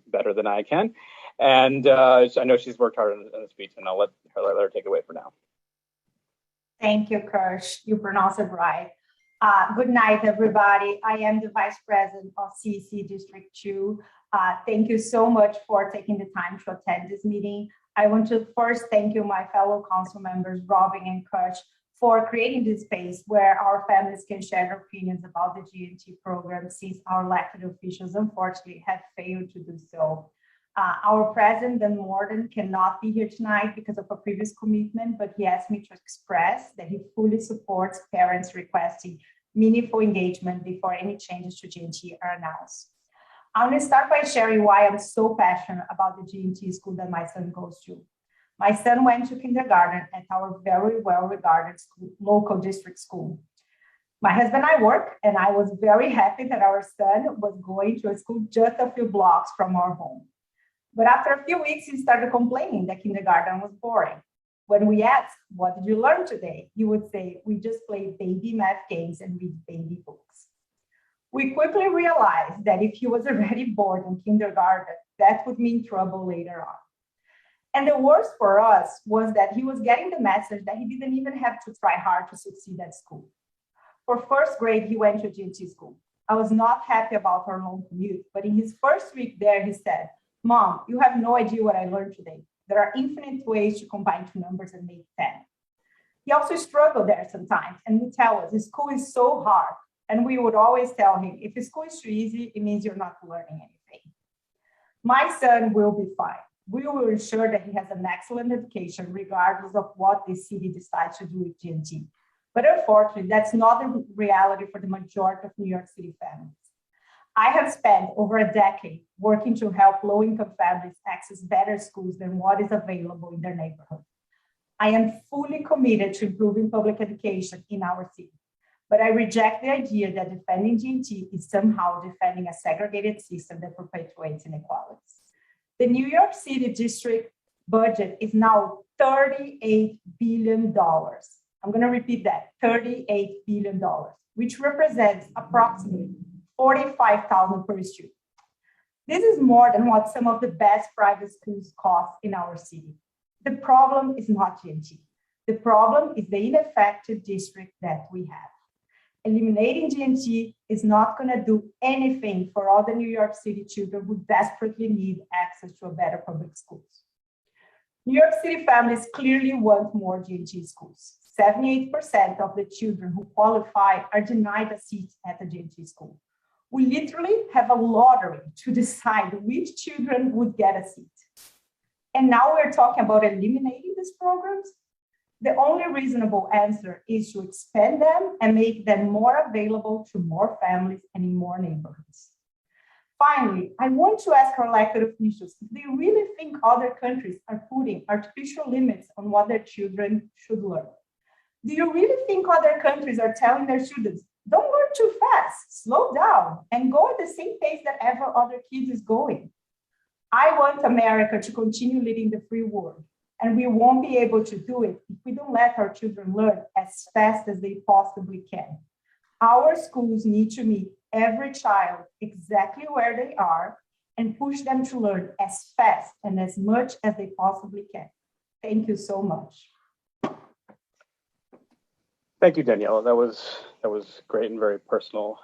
better than I can. And I know she's worked hard on the speech, and I'll let her take it away for now. Thank you, Kirsch. You pronounce it right. Good night, everybody. I am the Vice President of CEC District 2. Thank you so much for taking the time to attend this meeting. I want to first thank you, my fellow council members, Robin and Kirsch, for creating this space where our families can share their opinions about the GNT program, since our elected officials, unfortunately, have failed to do so. Our president, Dan Morden, cannot be here tonight because of a previous commitment, but he asked me to express that he fully supports parents requesting meaningful engagement before any changes to GNT are announced. I'm going to start by sharing why I'm so passionate about the GNT school that my son goes to. My son went to kindergarten at our very well-regarded local district school. My husband and I work, and I was very happy that our son was going to a school just a few blocks from our home. But after a few weeks, he started complaining that kindergarten was boring. When we asked, what did you learn today? He would say, we just play baby math games and read baby books. We quickly realized that if he was already bored in kindergarten, that would mean trouble later on. And the worst for us was that he was getting the message that he didn't even have to try hard to succeed at school. For first grade, he went to GNT school. I was not happy about our long commute, but in his first week there, he said, Mom, you have no idea what I learned today. There are infinite ways to combine two numbers and make 10. He also struggled there sometimes and would tell us, school is so hard. And we would always tell him, if school is too easy, it means you're not learning anything. My son will be fine. We will ensure that he has an excellent education, regardless of what the city decides to do with GNT. But unfortunately, that's not the reality for the majority of New York City families. I have spent over a decade working to help low-income families access better schools than what is available in their neighborhood. I am fully committed to improving public education in our city, but I reject the idea that defending GNT is somehow defending a segregated system that perpetuates inequalities. The New York City district budget is now $38 billion. I'm going to repeat that, $38 billion, which represents approximately $45,000 per student. This is more than what some of the best private schools cost in our city. The problem is not GNT. The problem is the ineffective district that we have. Eliminating GNT is not going to do anything for all the New York City children who desperately need access to a better public schools. New York City families clearly want more GNT schools. 78% of the children who qualify are denied a seat at the GNT school. We literally have a lottery to decide which children would get a seat. And now we're talking about eliminating these programs. The only reasonable answer is to expand them and make them more available to more families and in more neighborhoods. Finally, I want to ask our elected officials if they really think other countries are putting artificial limits on what their children should learn. Do you really think other countries are telling their students, don't learn too fast, slow down, and go at the same pace that every other kid is going? I want America to continue leading the free world, and we won't be able to do it if we don't let our children learn as fast as they possibly can. Our schools need to meet every child exactly where they are and push them to learn as fast and as much as they possibly can. Thank you so much. Thank you, Daniela. That was great and very personal.